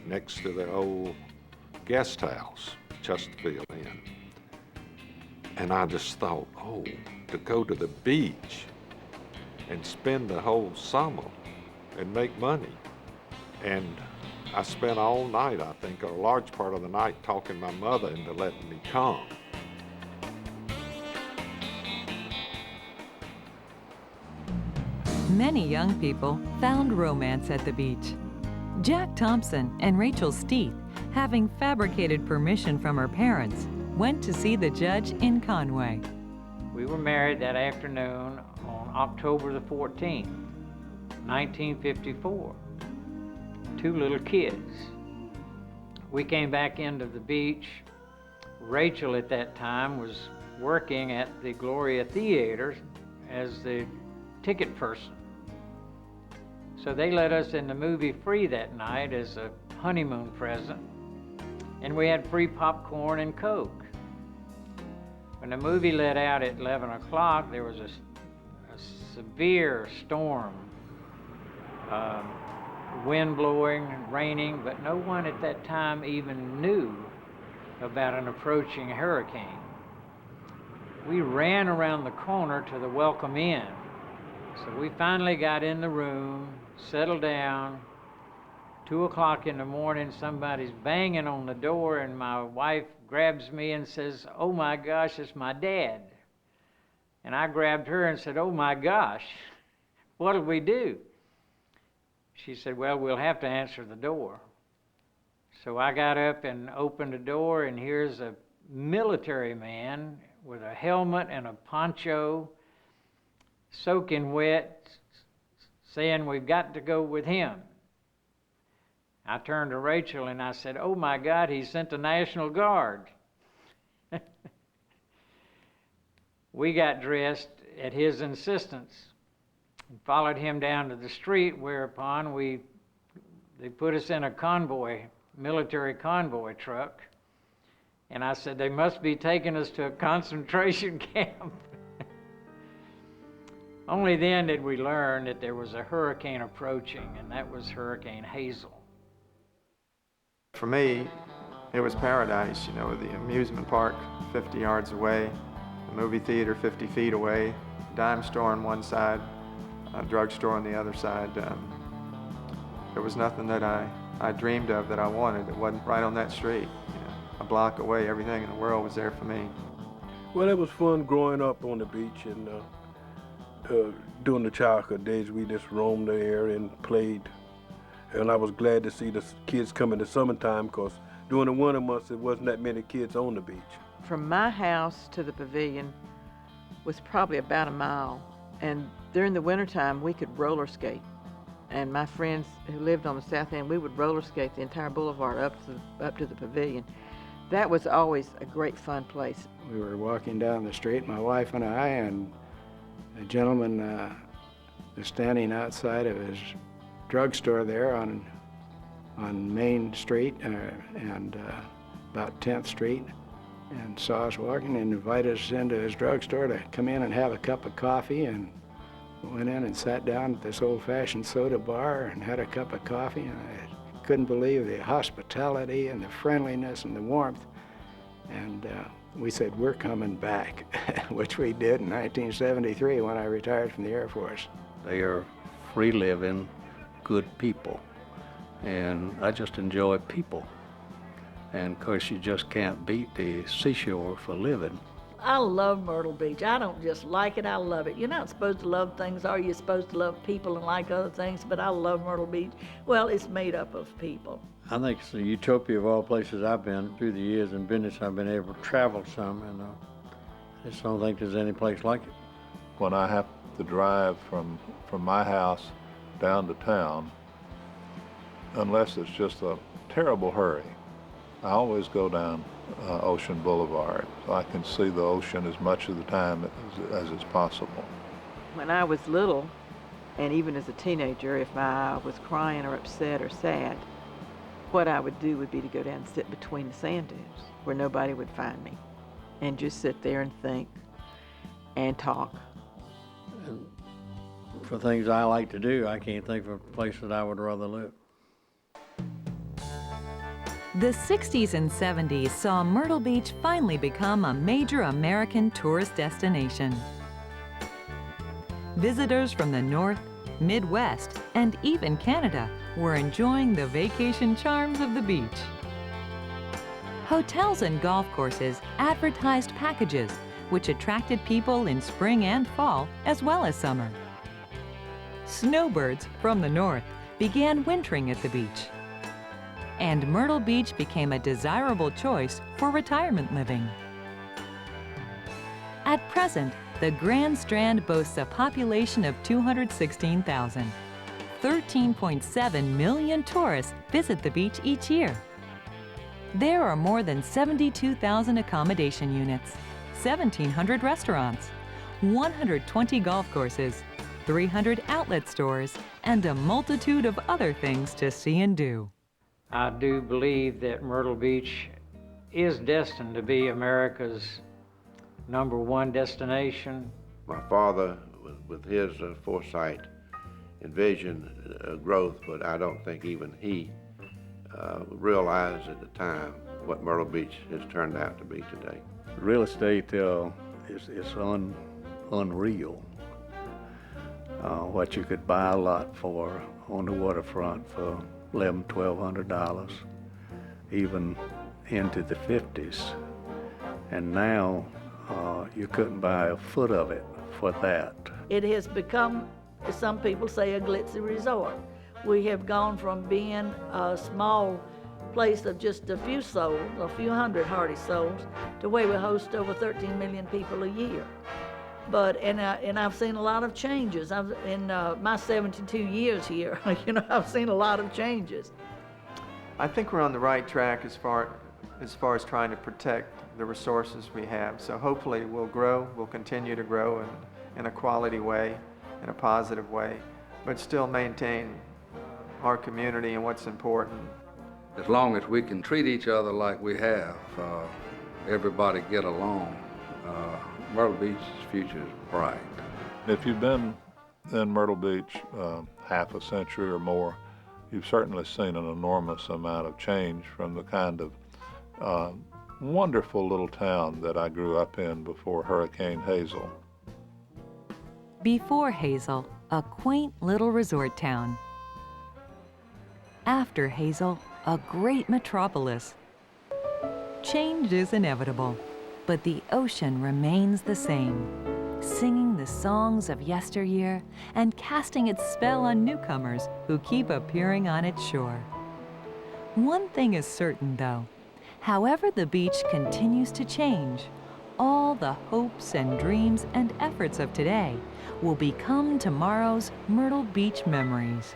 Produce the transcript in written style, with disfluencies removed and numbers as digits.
next to the old guest house, Chesterfield Inn. And I just thought, oh, to go to the beach and spend the whole summer and make money. And I spent all night, I think, or a large part of the night, talking my mother into letting me come. Many young people found romance at the beach. Jack Thompson and Rachel Steeth, having fabricated permission from her parents, went to see the judge in Conway. We were married that afternoon on October the 14th, 1954. 2 little kids. We came back into the beach. Rachel at that time was working at the Gloria Theater as the ticket person. So they let us in the movie free that night as a honeymoon present. And we had free popcorn and Coke. When the movie let out at 11 o'clock, there was a severe storm. Wind blowing, raining, but no one at that time even knew about an approaching hurricane. We ran around the corner to the Welcome Inn. So we finally got in the room, settled down. 2 o'clock in the morning, somebody's banging on the door, and my wife grabs me and says, "Oh my gosh, it's my dad." And I grabbed her and said, "Oh my gosh, what'll we do?" She said, "Well, we'll have to answer the door." So I got up and opened the door, and here's a military man with a helmet and a poncho, soaking wet, saying, "We've got to go with him." I turned to Rachel and I said, "Oh my God, he sent the National Guard." We got dressed at his insistence and followed him down to the street, whereupon they put us in a convoy, military convoy truck. And I said, "They must be taking us to a concentration camp." Only then did we learn that there was a hurricane approaching, and that was Hurricane Hazel. For me, it was paradise, you know, the amusement park 50 yards away, the movie theater 50 feet away, dime store on one side, a drugstore on the other side. There was nothing that I dreamed of that I wanted. It wasn't right on that street. You know, a block away, everything in the world was there for me. Well, it was fun growing up on the beach, and during the childhood days, we just roamed the area and played. And I was glad to see the kids come in the summertime, because during the winter months, there wasn't that many kids on the beach. From my house to the pavilion was probably about a mile. And during the wintertime, we could roller skate. And my friends who lived on the south end, we would roller skate the entire boulevard up to the pavilion. That was always a great fun place. We were walking down the street, my wife and I, and a gentleman was standing outside of his drugstore there on Main Street and about 10th Street, and saw us walking and invited us into his drugstore to come in and have a cup of coffee, and went in and sat down at this old-fashioned soda bar and had a cup of coffee, and I couldn't believe the hospitality and the friendliness and the warmth, and we said, "We're coming back," which we did in 1973 when I retired from the Air Force. They are free-living, good people, and I just enjoy people. And of course, you just can't beat the seashore for living. I love Myrtle Beach. I don't just like it, I love it. You're not supposed to love things, are you? You're supposed to love people and like other things, but I love Myrtle Beach. Well, it's made up of people. I think it's a utopia of all places I've been through the years in business. I've been able to travel some, and I just don't think there's any place like it. When I have to drive from my house down to town, unless it's just a terrible hurry, I always go down Ocean Boulevard, so I can see the ocean as much of the time as is possible. When I was little, and even as a teenager, if I was crying or upset or sad, what I would do would be to go down and sit between the sand dunes where nobody would find me, and just sit there and think and talk. And for things I like to do, I can't think of a place that I would rather live. The 60s and 70s saw Myrtle Beach finally become a major American tourist destination. Visitors from the North, Midwest, and even Canada were enjoying the vacation charms of the beach. Hotels and golf courses advertised packages which attracted people in spring and fall as well as summer. Snowbirds from the north began wintering at the beach. And Myrtle Beach became a desirable choice for retirement living. At present, the Grand Strand boasts a population of 216,000. 13.7 million tourists visit the beach each year. There are more than 72,000 accommodation units, 1,700 restaurants, 120 golf courses, 300 outlet stores, and a multitude of other things to see and do. I do believe that Myrtle Beach is destined to be America's #1 destination. My father, with his foresight, envisioned growth, but I don't think even he realized at the time what Myrtle Beach has turned out to be today. Real estate is unreal. What you could buy a lot for on the waterfront for $1,100, $1,200, even into the 50s. And now you couldn't buy a foot of it for that. It has become, as some people say, a glitzy resort. We have gone from being a small place of just a few souls, a few hundred hardy souls, to where we host over 13 million people a year. But, and I've seen a lot of changes. In my 72 years here, I've seen a lot of changes. I think we're on the right track as far as trying to protect the resources we have. So hopefully we'll continue to grow in a quality way, in a positive way, but still maintain our community and what's important. As long as we can treat each other like we have, everybody get along, Myrtle Beach's future is bright. If you've been in Myrtle Beach half a century or more, you've certainly seen an enormous amount of change from the kind of wonderful little town that I grew up in before Hurricane Hazel. Before Hazel, a quaint little resort town. After Hazel, a great metropolis. Change is inevitable, but the ocean remains the same, singing the songs of yesteryear and casting its spell on newcomers who keep appearing on its shore. One thing is certain, though. However the beach continues to change, all the hopes and dreams and efforts of today will become tomorrow's Myrtle Beach memories.